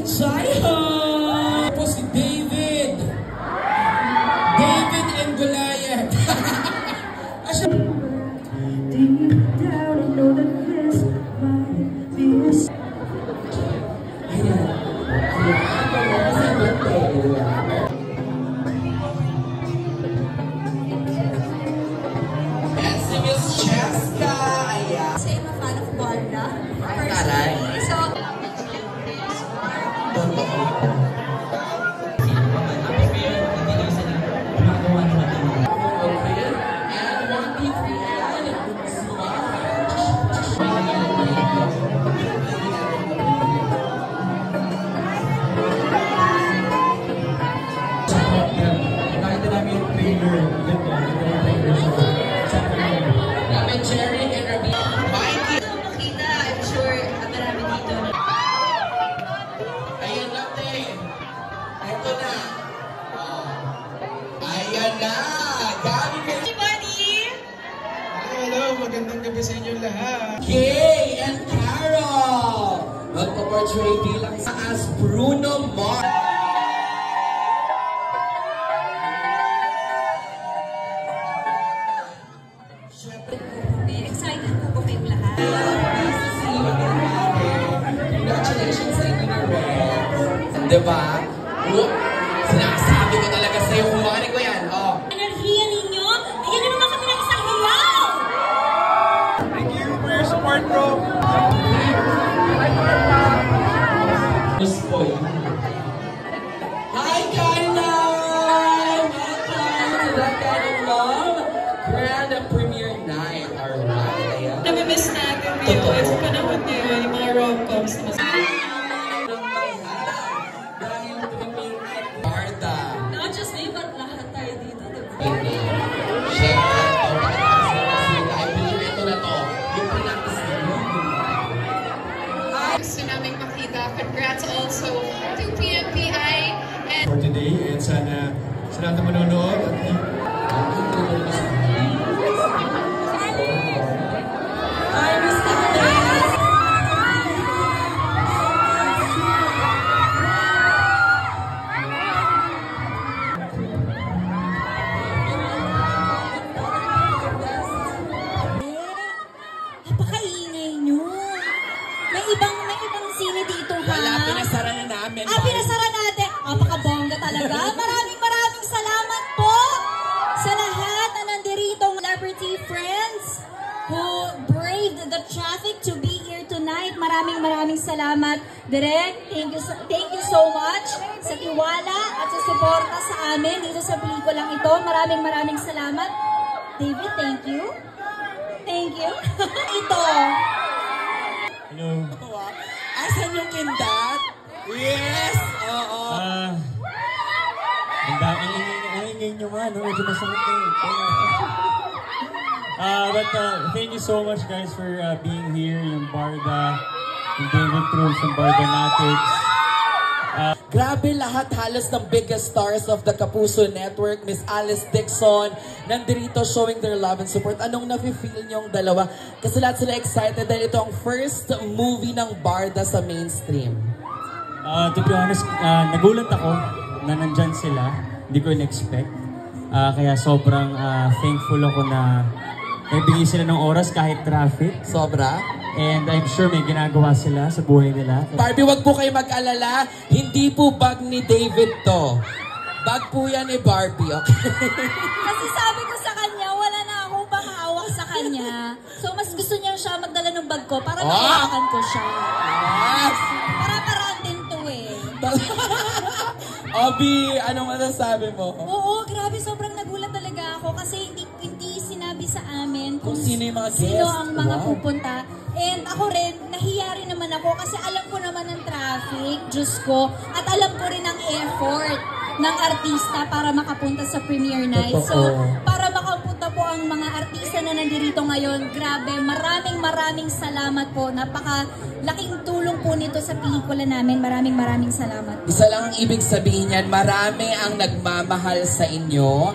Chaiho! Po si David! David and Goliath! Deep down, I know that this might be a si Miss Cheska! So, I'm a fan of Barda. Taray. So, Magandang gabi sa inyo lahat. Kay and Carol! Magpa-portray bilang as Bruno Mars. excited po ba kayong lahat? Congratulations sa inyo na rin. Diba? Sinasabi ko talaga sa'yo, kumari ko yan. Oh. Enerhiya ninyo, bigyan nyo naman kami ng isang hiyaw! Thank you for your support, bro. Hi, Carla! Welcome to That Kind of Love Grand Premiere Night. Alright. Namimiss natin dito sa panahon niyo, yung mga rom-coms na Dahil premiere night, Barda. Not just me, but lahat tayo dito. Siyempre, I believe ito na to. Yung pinaktas na yun. gusto namin makita. Congrats also to PMPI and For today, and sana sa lahat na manonood at Hi, Mr. Andres! Napakaingay nyo. May ibang sine dito, ha? Wala, pinasara na namin. Pinasara natin. Napakabongga talaga. Maraming salamat po sa lahat na nandirito, celebrity friends who braved the traffic to be here tonight. Maraming salamat. Direk, thank you so much sa tiwala at sa suporta sa amin dito sa pelikulang ito. Maraming salamat. David, thank you. Thank you. Ito. hello. Asan yung kindat? Yes! Oo. Ang ingay nyo nga, no? Medyo masakit eh. But thank you so much guys for being here. Yung Barda, yung David Cruz, yung Barda Natics. Grabe lahat halos ng biggest stars of the Kapuso Network, Miss Alice Dixon, nandito showing their love and support. Anong nafe-feel niyong dalawa? Kasi lahat sila excited dahil ito ang first movie ng Barda sa mainstream. To be honest, nagulat ako na nandyan sila. Hindi ko in-expect. Kaya sobrang thankful ako na nagbigay sila ng oras kahit traffic. Sobra? And I'm sure may ginagawa sila sa buhay nila. Barbie, wag po kayo mag-alala. Hindi po bag ni David to. Bag po yan ni Barbie, okay? Kasi sabi ko sa kanya, wala na akong pangawak sa kanya. So, mas gusto niya siya magdala ng bag ko para mahawakan ko siya. Yes! Para din to eh. Obi, anong masasabi mo? Oo, grabe. Sobrang nagulat talaga ako kasi hindi sinabi sa amin Kung sino yung mga sino guest. ang mga Wow. pupunta. And ako rin, nahiya rin naman ako kasi alam ko naman ang traffic, Diyos ko. At alam ko rin ang effort ng artista para makapunta sa premiere night. So, para makapunta po ang mga artista na nandirito ngayon, grabe, maraming salamat po. Napakalaking tulong po nito sa pelikula namin. Maraming salamat. Isa lang ang ibig sabihin yan, marami ang nagmamahal sa inyo.